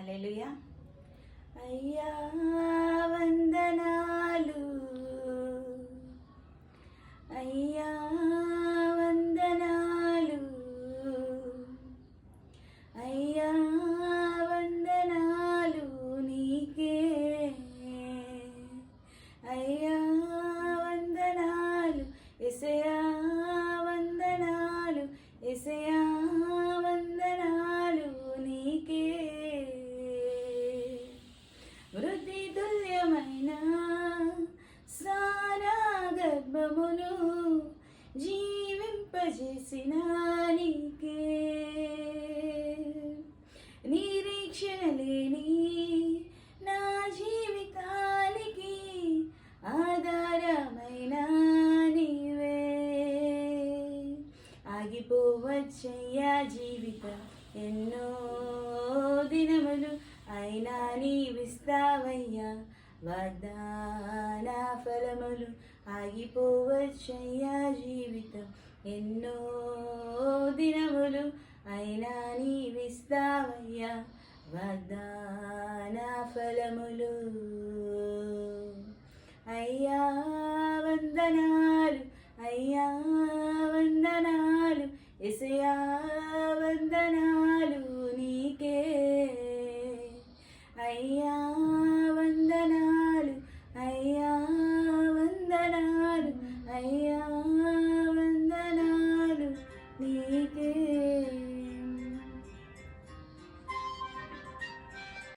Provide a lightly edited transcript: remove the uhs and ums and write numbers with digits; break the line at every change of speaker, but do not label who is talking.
హల్లెలూయా. అయ్యా వందనాలు, అయ్యా వందనాలు, అయ్యా వందనాలు నీకే, అయ్యా వందనాలు యేసయ్యా, వందనాలు యేసయ్యా, వందనాలు నీకే. వృద్ధి తుల్యమైన స్నానగర్భమును జీవింపజేసిన నీకే, నిరీక్షణ లేని నా జీవితానికి ఆధారమైన నీవే. ఆగిపోవచ్చయ్యా జీవితం ఎన్నో దినములు, అయినా నీవిస్తావయ్యా వాగ్దాన ఫలములు. ఆగిపోవచ్చయ్యా జీవితం ఎన్నో దినములు, అయినా నీవిస్తావయ్యా వాగ్దాన ఫలములు. అయ్యా వందనాలు, అయ్యా వందనాలు యేసయ్యా, వందనాలు